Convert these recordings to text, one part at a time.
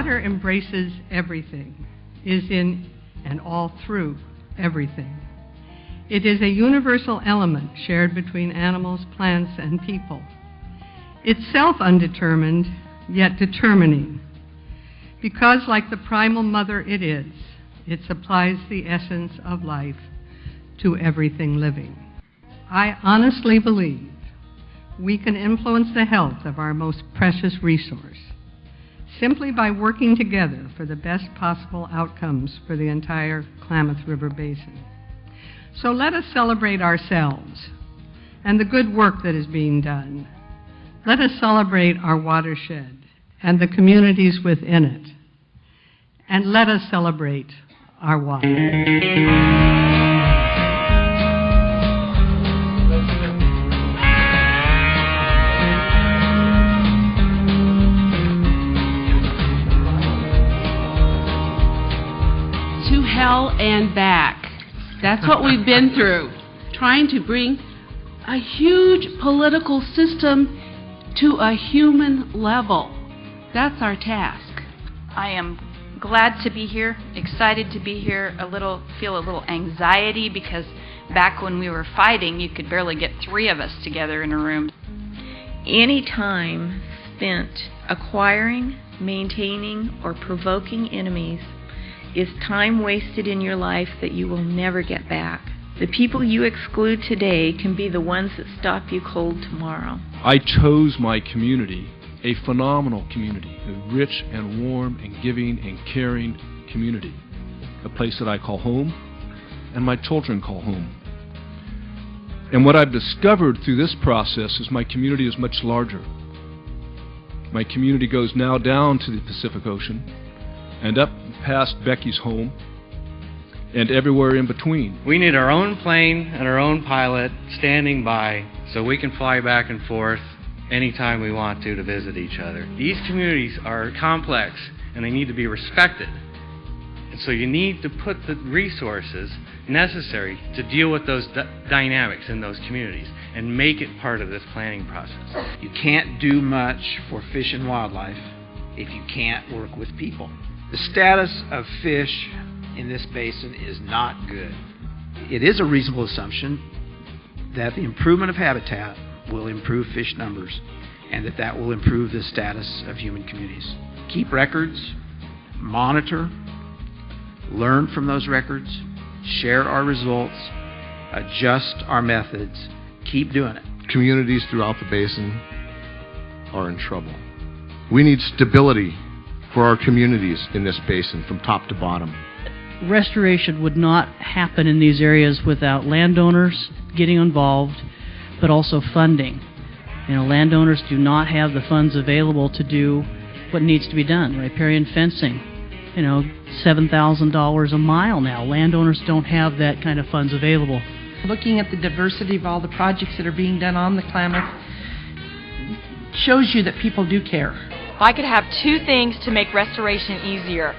Water embraces everything, is in and all through everything. It is a universal element shared between animals, plants, and people. Itself undetermined, yet determining, because like the primal mother it is, it supplies the essence of life to everything living. I honestly believe we can influence the health of our most precious resource simply by working together for the best possible outcomes for the entire Klamath River Basin. So let us celebrate ourselves and the good work that is being done. Let us celebrate our watershed and the communities within it. And let us celebrate our water. Hell and back. That's what we've been through, trying to bring a huge political system to a human level. That's our task. I am glad to be here, excited to be here, feel a little anxiety because back when we were fighting, you could barely get 3 of us together in a room. Any time spent acquiring, maintaining, or provoking enemies is time wasted in your life that you will never get back. The people you exclude today can be the ones that stop you cold tomorrow. I chose my community, a phenomenal community, a rich and warm and giving and caring community, a place that I call home and my children call home. And what I've discovered through this process is my community is much larger. My community goes now down to the Pacific Ocean and up past Becky's home, and everywhere in between. We need our own plane and our own pilot standing by so we can fly back and forth anytime we want to visit each other. These communities are complex and they need to be respected. And so you need to put the resources necessary to deal with those dynamics in those communities and make it part of this planning process. You can't do much for fish and wildlife if you can't work with people. The status of fish in this basin is not good. It is a reasonable assumption that the improvement of habitat will improve fish numbers and that will improve the status of human communities. Keep records, monitor, learn from those records, share our results, adjust our methods, keep doing it. Communities throughout the basin are in trouble. We need stability for our communities in this basin from top to bottom. Restoration would not happen in these areas without landowners getting involved, but also funding. Landowners do not have the funds available to do what needs to be done. Riparian fencing, $7,000 a mile now. Landowners don't have that kind of funds available. Looking at the diversity of all the projects that are being done on the Klamath shows you that people do care. If I could have 2 things to make restoration easier,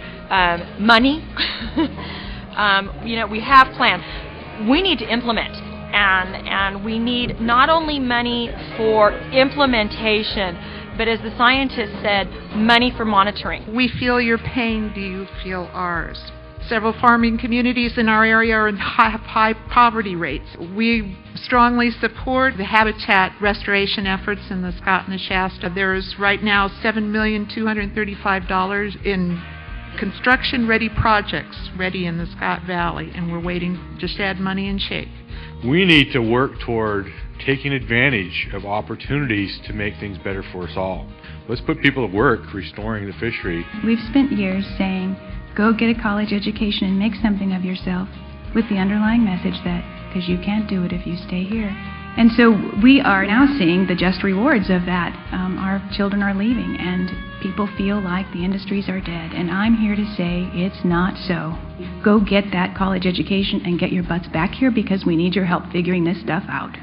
money. We have plans. We need to implement, and we need not only money for implementation, but as the scientist said, money for monitoring. We feel your pain. Do you feel ours? Several farming communities in our area are in high poverty rates. We strongly support the habitat restoration efforts in the Scott and the Shasta. There's right now $7,235,000 in construction-ready projects ready in the Scott Valley, and we're waiting just to add money and shake. We need to work toward taking advantage of opportunities to make things better for us all. Let's put people to work restoring the fishery. We've spent years saying, go get a college education and make something of yourself, with the underlying message that, because you can't do it if you stay here. And so we are now seeing the just rewards of that. Our children are leaving, and people feel like the industries are dead. And I'm here to say it's not so. Go get that college education and get your butts back here because we need your help figuring this stuff out.